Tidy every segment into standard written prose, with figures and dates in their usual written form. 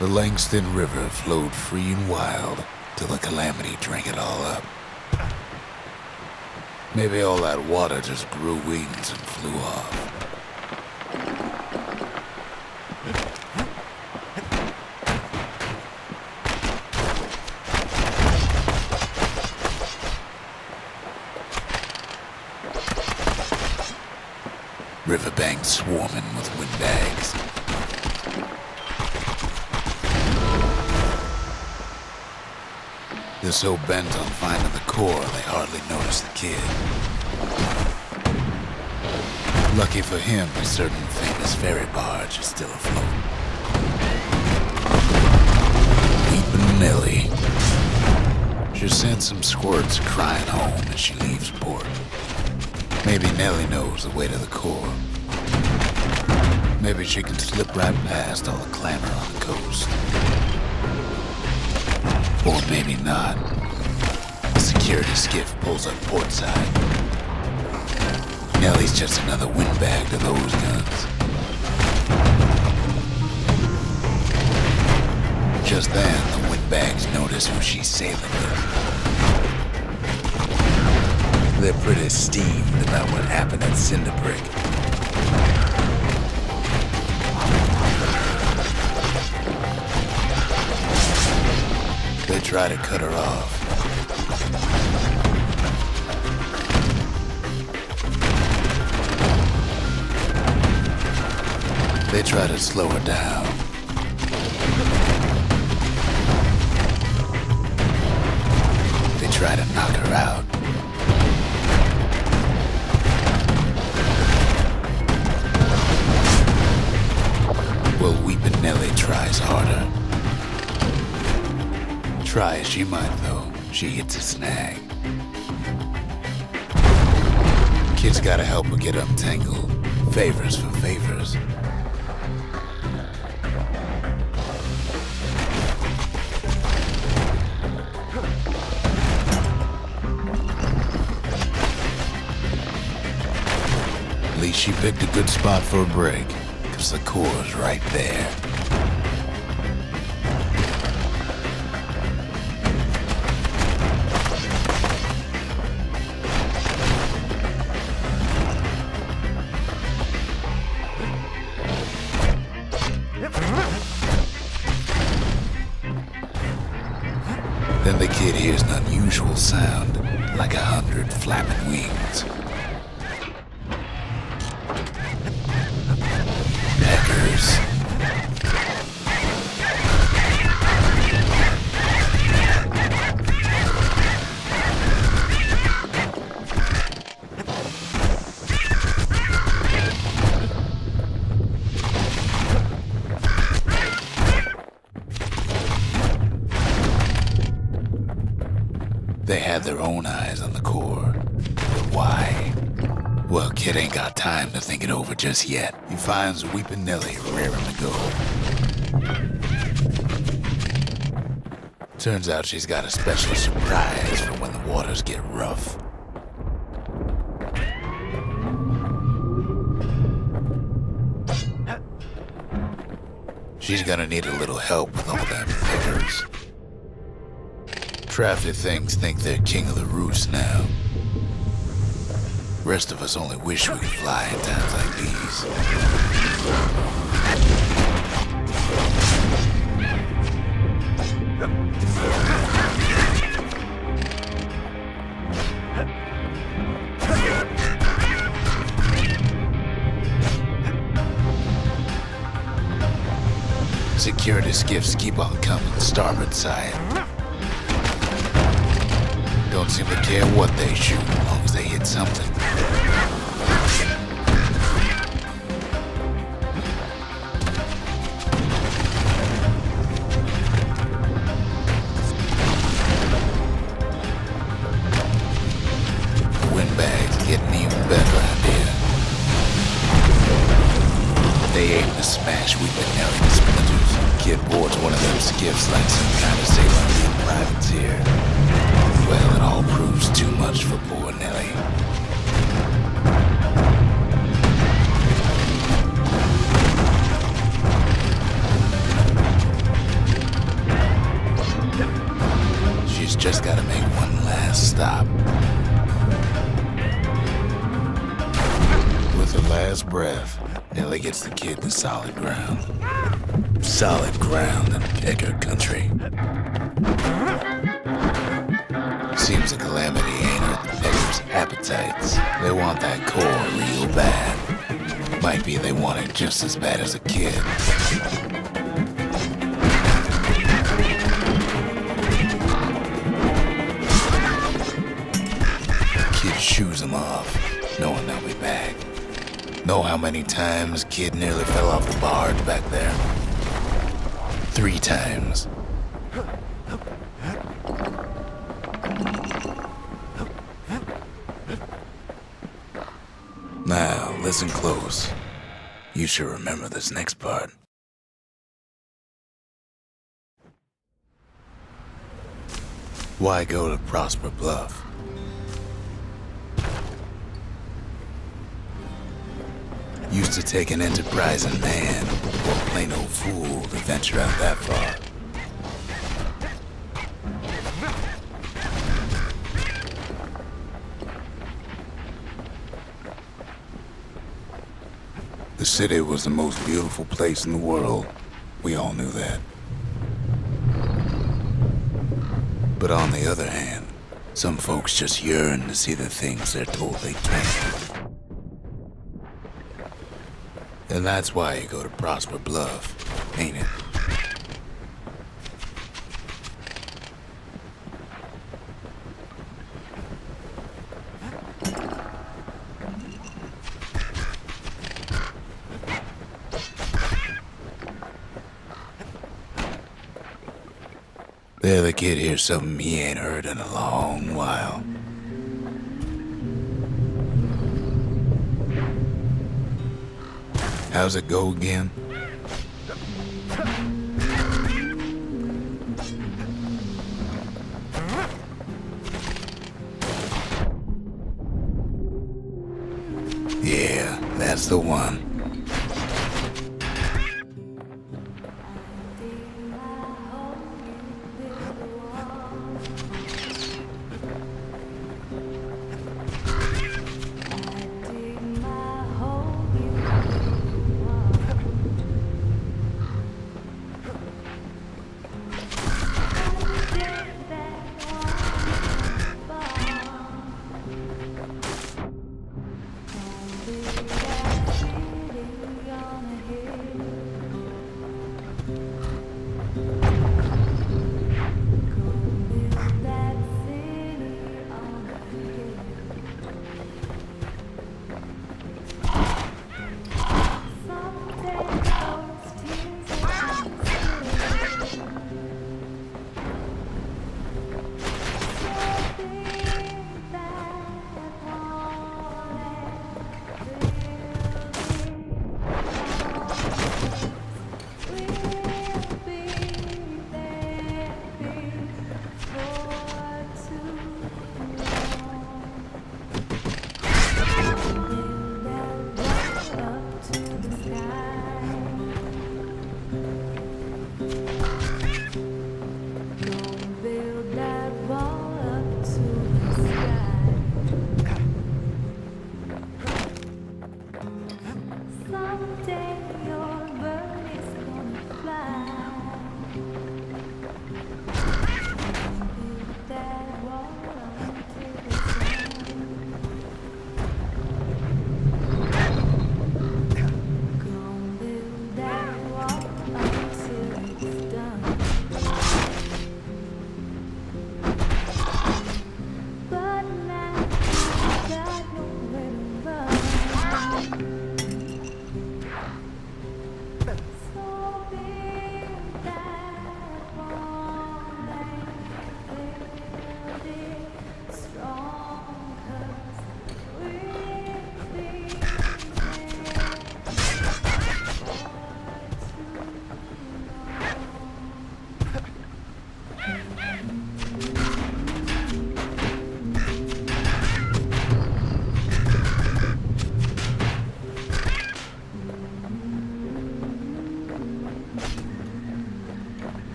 The Langston River flowed free and wild till the calamity drank it all up. Maybe all that water just grew wings and flew off. Riverbanks swarming with windbags. They're so bent on finding the core, they hardly notice the kid. Lucky for him, a certain famous ferry barge is still afloat. Weepin' Nellie. She sends some squirts crying home as she leaves port. Maybe Nellie knows the way to the core. Maybe she can slip right past all the clamor on the coast. Or maybe not. The security skiff pulls up portside. Nellie's just another windbag to those guns. Just then, the windbags notice who she's sailing with. They're pretty steamed about what happened at Cinderbrick. They try to cut her off. They try to slow her down. They try to knock her out. Well, Weepin' Nellie tries harder. Try as she might, though, she hits a snag. Kid's gotta help her get untangled. Favors for favors. At least she picked a good spot for a break, 'cause the core's right there. Then the kid hears an unusual sound, like 100 flapping wings. Peckers. They had their own eyes on the core. But why? Well, kid ain't got time to think it over just yet. He finds Weepin' Nellie raring to go. Turns out she's got a special surprise for when the waters get rough. She's gonna need a little help with all them figures. Crafty things think they're king of the roost now. Rest of us only wish we could fly in times like these. Security skiffs keep on coming, starboard side. Don't seem to care what they shoot, as long as they hit something. The windbags getting even better out here. They aim to smash Weepin' Nellie to splinters. Kid boards one of them skiffs like some kind of sailor privateer. Well, it all proves too much for poor Nellie. Just gotta make one last stop. With her last breath, Ellie gets the kid to solid ground. Solid ground in Pecker country. Seems the calamity ain't hurt the Peckers' appetites. They want that core real bad. Might be they want it just as bad as a kid. Kid shoos them off, knowing they'll be back. Know how many times Kid nearly fell off the barge back there? 3 times. Now, listen close. You should remember this next part. Why go to Prosper Bluff? Used to take an enterprising man or plain old fool to venture out that far. The city was the most beautiful place in the world. We all knew that. But on the other hand, some folks just yearn to see the things they're told they can't. And that's why you go to Prosper Bluff, ain't it? There the kid hears something he ain't heard in a long while. How's it go again? Yeah, that's the one.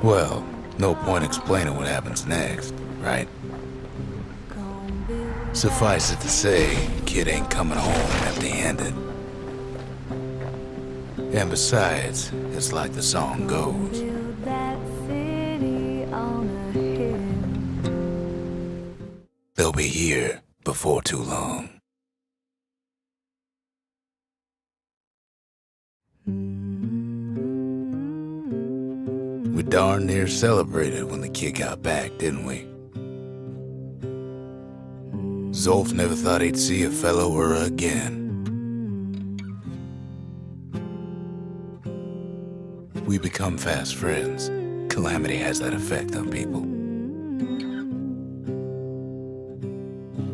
Well, no point explaining what happens next, right? Suffice it to say, kid ain't coming home empty-handed. And besides, it's like the song goes. They'll be here before too long. We darn near celebrated when the kid got back, didn't we? Zolf never thought he'd see a fellow her again. We become fast friends. Calamity has that effect on people.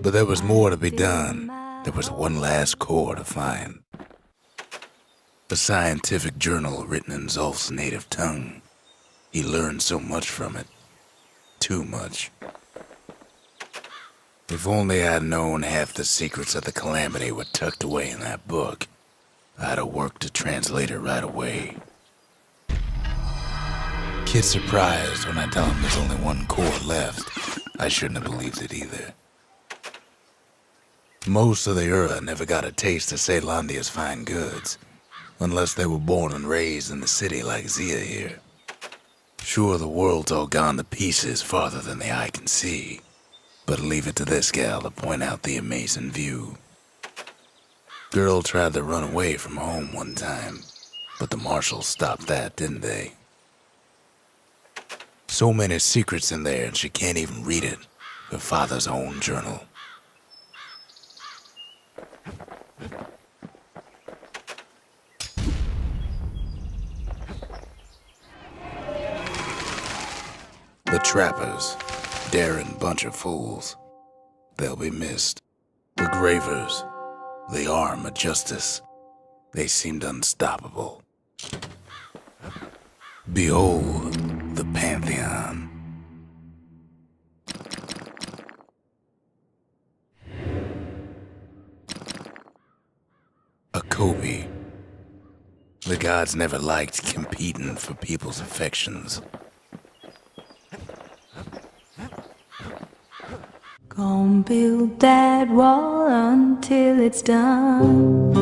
But there was more to be done. There was one last core to find. A scientific journal written in Zolf's native tongue. He learned so much from it. Too much. If only I'd known half the secrets of the Calamity were tucked away in that book, I'd have worked to translate it right away. Kid's surprised when I tell him there's only one core left. I shouldn't have believed it either. Most of the Ura never got a taste of Caelondia's fine goods, unless they were born and raised in the city like Zia here. Sure, the world's all gone to pieces farther than the eye can see, but leave it to this gal to point out the amazing view. Girl tried to run away from home one time, but the marshals stopped that, didn't they? So many secrets in there and she can't even read it, her father's own journal. The trappers, daring bunch of fools. They'll be missed. The gravers, the arm of justice. They seemed unstoppable. Behold, the Pantheon. A Kobe. The gods never liked competing for people's affections. Gonna build that wall until it's done.